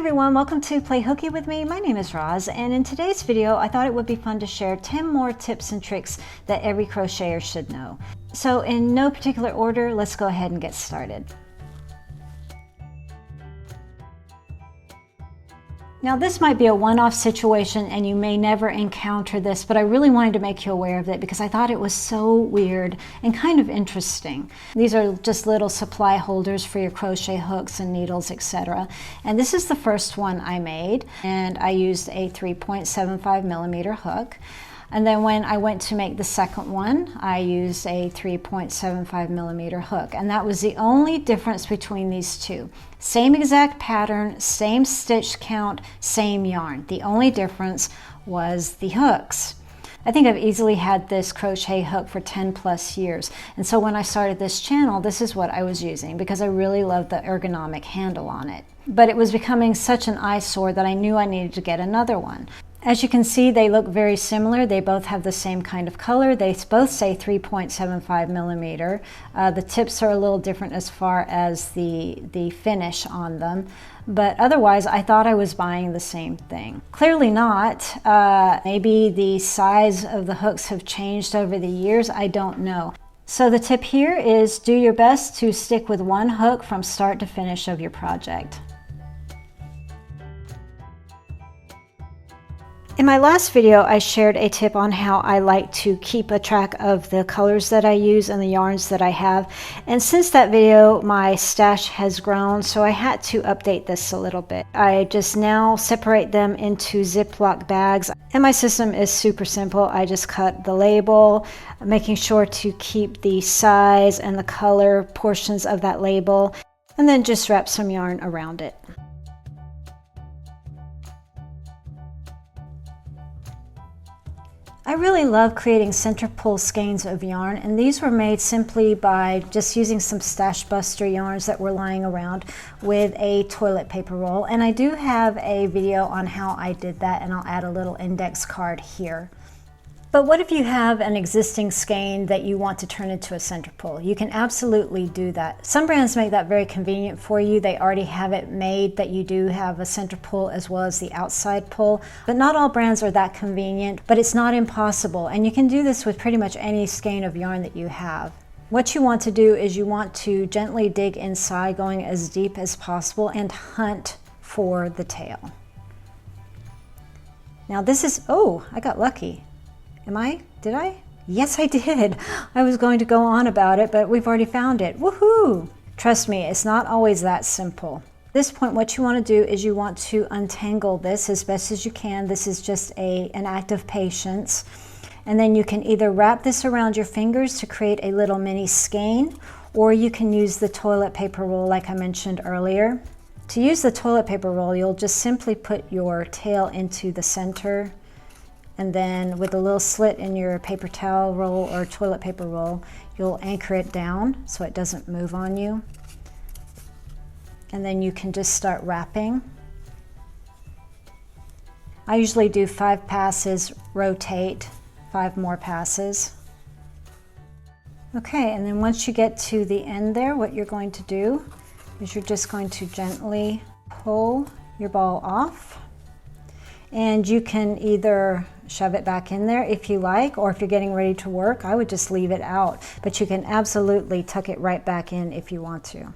everyone, welcome to Play Hooky with me. My name is Roz, and in today's video I thought it would be fun to share 10 more tips and tricks that every crocheter should know. So in no particular order, let's go ahead and get started. Now this might be a one-off situation and you may never encounter this, but I really wanted to make you aware of it because I thought it was so weird and kind of interesting. These are just little supply holders for your crochet hooks and needles, etc. And this is the first one I made, and I used a 3.75 millimeter hook. And then when I went to make the second one, I used a 3.75 millimeter hook. And that was the only difference between these two. Same exact pattern, same stitch count, same yarn. The only difference was the hooks. I think I've easily had this crochet hook for 10 plus years. And so when I started this channel, this is what I was using because I really loved the ergonomic handle on it. But it was becoming such an eyesore that I knew I needed to get another one. As you can see, they look very similar. They both have the same kind of color. They both say 3.75 millimeter. The tips are a little different as far as the finish on them. But otherwise, I thought I was buying the same thing. Clearly not. Maybe the size of the hooks have changed over the years. I don't know. So the tip here is do your best to stick with one hook from start to finish of your project. In my last video, I shared a tip on how I like to keep a track of the colors that I use and the yarns that I have. And since that video, my stash has grown, so I had to update this a little bit. I just now separate them into Ziploc bags. And my system is super simple. I just cut the label, making sure to keep the size and the color portions of that label, and then just wrap some yarn around it. I really love creating center pull skeins of yarn, and these were made simply by just using some Stash Buster yarns that were lying around with a toilet paper roll. And I do have a video on how I did that, and I'll add a little index card here. But what if you have an existing skein that you want to turn into a center pull? You can absolutely do that. Some brands make that very convenient for you. They already have it made that you do have a center pull as well as the outside pull. But not all brands are that convenient, but it's not impossible. And you can do this with pretty much any skein of yarn that you have. What you want to do is you want to gently dig inside, going as deep as possible, and hunt for the tail. Now this is, oh, I got lucky. Did I? Yes, I did. I was going to go on about it, but we've already found it. Woohoo! Trust me, it's not always that simple. At this point, what you want to do is you want to untangle this as best as you can. This is just an act of patience. And then you can either wrap this around your fingers to create a little mini skein, or you can use the toilet paper roll like I mentioned earlier. To use the toilet paper roll, you'll just simply put your tail into the center, and then with a little slit in your paper towel roll or toilet paper roll, you'll anchor it down so it doesn't move on you. And then you can just start wrapping. I usually do 5 passes, rotate, 5 more passes. Okay, and then once you get to the end there, what you're going to do is you're just going to gently pull your ball off. And you can either shove it back in there if you like, or if you're getting ready to work, I would just leave it out. But you can absolutely tuck it right back in if you want to.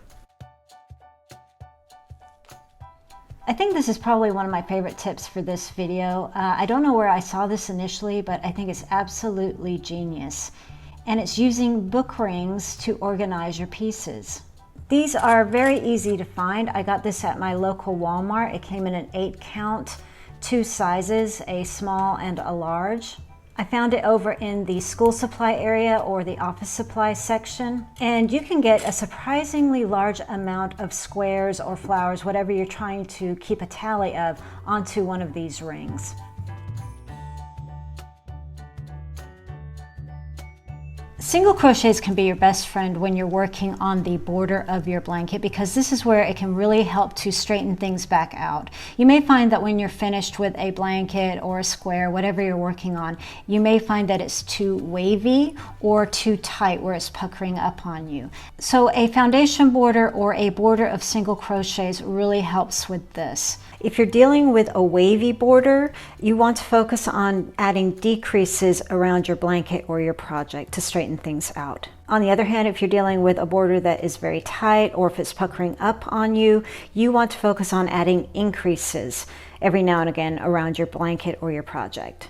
I think this is probably one of my favorite tips for this video. I don't know where I saw this initially, but I think it's absolutely genius. And it's using book rings to organize your pieces. These are very easy to find. I got this at my local Walmart. It came in an 8-count. 2 sizes, a small and a large. I found it over in the school supply area or the office supply section. And you can get a surprisingly large amount of squares or flowers, whatever you're trying to keep a tally of, onto one of these Single crochets can be your best friend when you're working on the border of your blanket, because this is where it can really help to straighten things back out. You may find that when you're finished with a blanket or a square, whatever you're working on, you may find that it's too wavy or too tight where it's puckering up on you. So a foundation border or a border of single crochets really helps with this. If you're dealing with a wavy border, you want to focus on adding decreases around your blanket or your project to straighten things out. On the other hand, if you're dealing with a border that is very tight or if it's puckering up on you, you want to focus on adding increases every now and again around your blanket or your project.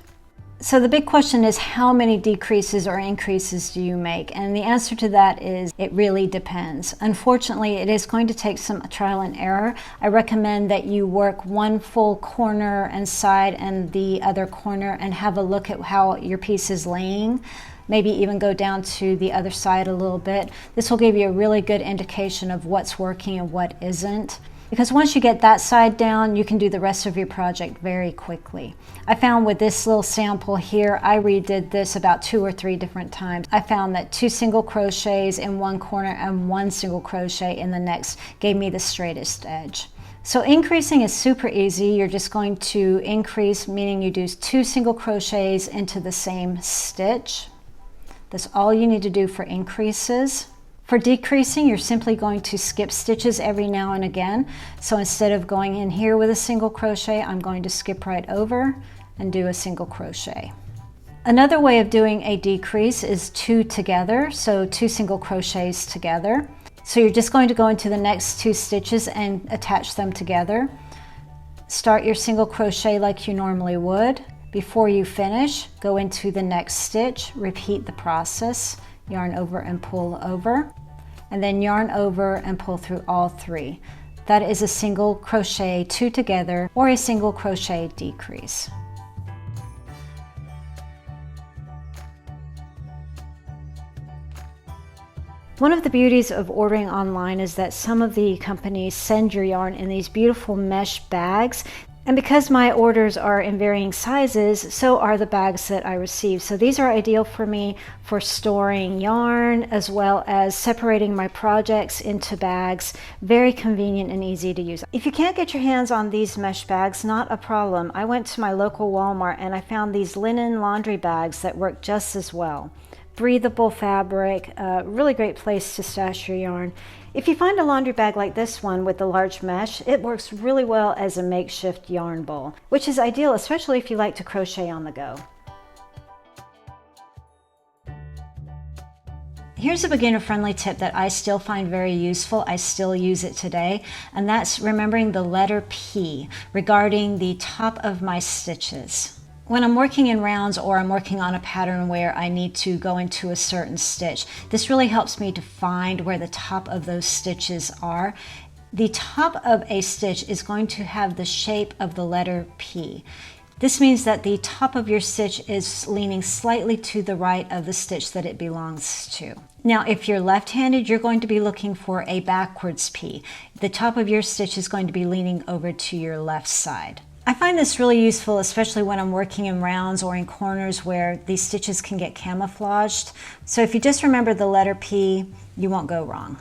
So the big question is, how many decreases or increases do you make? And the answer to that is, it really depends. Unfortunately, it is going to take some trial and error. I recommend that you work one full corner and side and the other corner and have a look at how your piece is laying. Maybe even go down to the other side a little bit. This will give you a really good indication of what's working and what isn't. Because once you get that side down, you can do the rest of your project very quickly. I found with this little sample here, I redid this about 2 or 3 different times. I found that 2 single crochets in one corner and 1 single crochet in the next gave me the straightest edge. So increasing is super easy. You're just going to increase, meaning you do 2 single crochets into the same stitch. That's all you need to do for increases. For decreasing, you're simply going to skip stitches every now and again. So instead of going in here with a single crochet, I'm going to skip right over and do a single crochet. Another way of doing a decrease is 2 together, so 2 single crochets together. So you're just going to go into the next 2 stitches and attach them together. Start your single crochet like you normally would. Before you finish, go into the next stitch, repeat the process, yarn over and pull over, and then yarn over and pull through all 3. That is a single crochet 2 together or a single crochet decrease. One of the beauties of ordering online is that some of the companies send your yarn in these beautiful mesh bags. And because my orders are in varying sizes, so are the bags that I receive. So these are ideal for me for storing yarn as well as separating my projects into bags. Very convenient and easy to use. If you can't get your hands on these mesh bags, not a problem. I went to my local Walmart and I found these linen laundry bags that work just as well. Breathable fabric, really great place to stash your yarn. If you find a laundry bag like this one with the large mesh, it works really well as a makeshift yarn bowl, which is ideal, especially if you like to crochet on the go. Here's a beginner-friendly tip that I still find very useful. I still use it today, and that's remembering the letter P regarding the top of my stitches. When I'm working in rounds or I'm working on a pattern where I need to go into a certain stitch, this really helps me to find where the top of those stitches are. The top of a stitch is going to have the shape of the letter P. This means that the top of your stitch is leaning slightly to the right of the stitch that it belongs to. Now, if you're left-handed, you're going to be looking for a backwards P. The top of your stitch is going to be leaning over to your left side. I find this really useful, especially when I'm working in rounds or in corners where these stitches can get camouflaged. So if you just remember the letter P, you won't go wrong.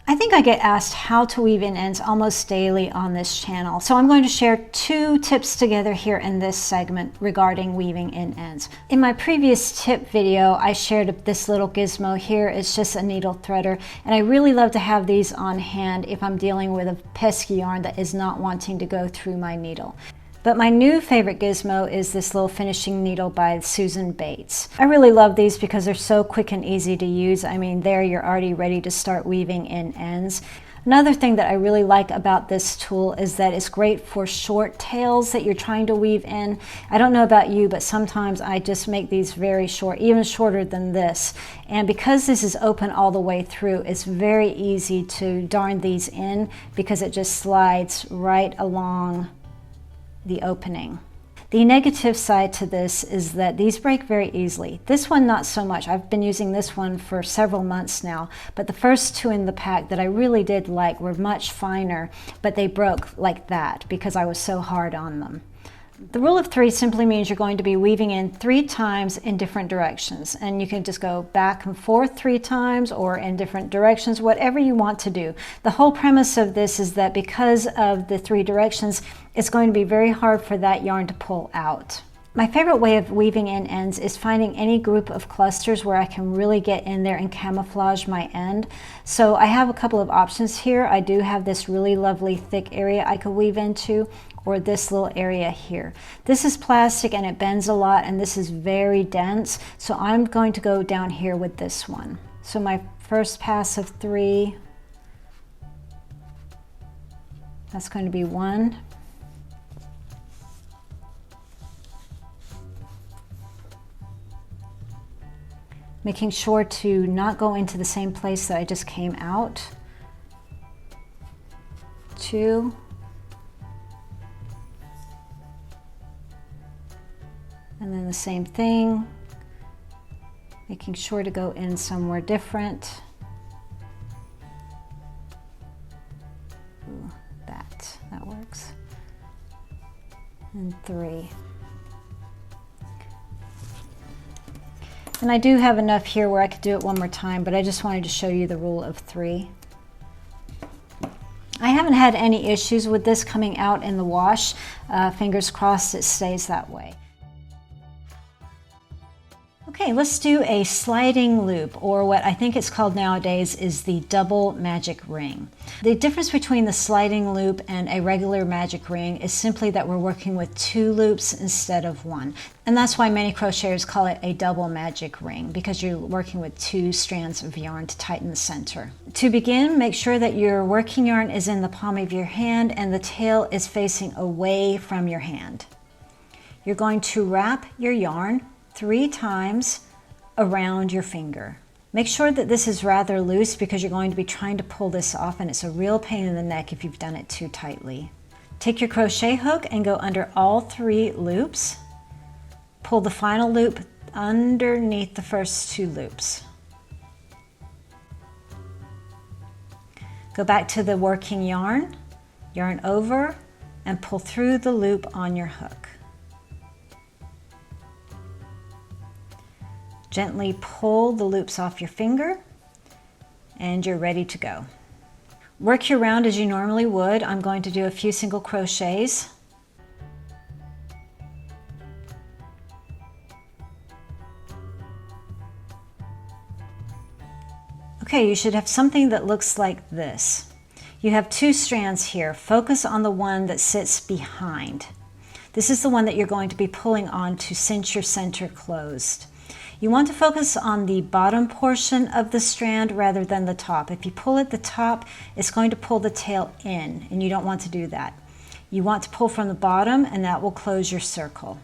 I think I get asked how to weave in ends almost daily on this channel, so I'm going to share 2 tips together here in this segment regarding weaving in ends. In my previous tip video, I shared this little gizmo here. It's just a needle threader, and I really love to have these on hand if I'm dealing with a pesky yarn that is not wanting to go through my needle. But my new favorite gizmo is this little finishing needle by Susan Bates. I really love these because they're so quick and easy to use. I mean, there you're already ready to start weaving in ends. Another thing that I really like about this tool is that it's great for short tails that you're trying to weave in. I don't know about you, but sometimes I just make these very short, even shorter than this. And because this is open all the way through, it's very easy to darn these in because it just slides right along the opening. The negative side to this is that these break very easily. This one not so much. I've been using this one for several months now, but the first 2 in the pack that I really did like were much finer, but they broke like that because I was so hard on them. The rule of 3 simply means you're going to be weaving in 3 times in different directions, and you can just go back and forth 3 times or in different directions, whatever you want to do. The whole premise of this is that because of the 3 directions, it's going to be very hard for that yarn to pull out. My favorite way of weaving in ends is finding any group of clusters where I can really get in there and camouflage my end. So I have a couple of options here. I do have this really lovely thick area I could weave into, or this little area here. This is plastic and it bends a lot, and this is very dense, so I'm going to go down here with this one. So my first pass of 3, that's going to be 1. Making sure to not go into the same place that I just came out. 2. And then the same thing, making sure to go in somewhere different. Ooh, that works. And 3. And I do have enough here where I could do it one more time, but I just wanted to show you the rule of 3. I haven't had any issues with this coming out in the wash. Fingers crossed it stays that way. Okay, let's do a sliding loop, or what I think it's called nowadays is the double magic ring. The difference between the sliding loop and a regular magic ring is simply that we're working with 2 loops instead of 1. And that's why many crocheters call it a double magic ring, because you're working with 2 strands of yarn to tighten the center. To begin, make sure that your working yarn is in the palm of your hand and the tail is facing away from your hand. You're going to wrap your yarn 3 times around your finger. Make sure that this is rather loose because you're going to be trying to pull this off, and it's a real pain in the neck if you've done it too tightly. Take your crochet hook and go under all 3 loops. Pull the final loop underneath the first 2 loops. Go back to the working yarn, yarn over, and pull through the loop on your hook. Gently pull the loops off your finger, and you're ready to go. Work your round as you normally would. I'm going to do a few single crochets. Okay, you should have something that looks like this. You have 2 strands here. Focus on the one that sits behind. This is the one that you're going to be pulling on to cinch your center closed. You want to focus on the bottom portion of the strand rather than the top. If you pull at the top, it's going to pull the tail in, and you don't want to do that. You want to pull from the bottom, and that will close your circle.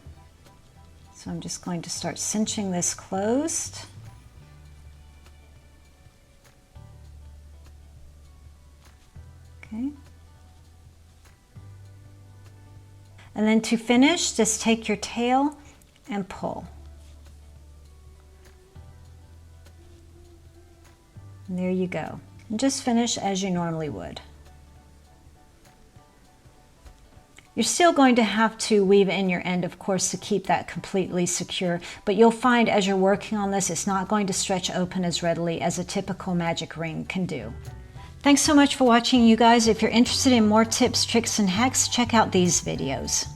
So I'm just going to start cinching this closed. Okay. And then to finish, just take your tail and pull. And there you go. And just finish as you normally would. You're still going to have to weave in your end, of course, to keep that completely secure, but you'll find as you're working on this, it's not going to stretch open as readily as a typical magic ring can do. Thanks so much for watching, you guys. If you're interested in more tips, tricks, and hacks, check out these videos.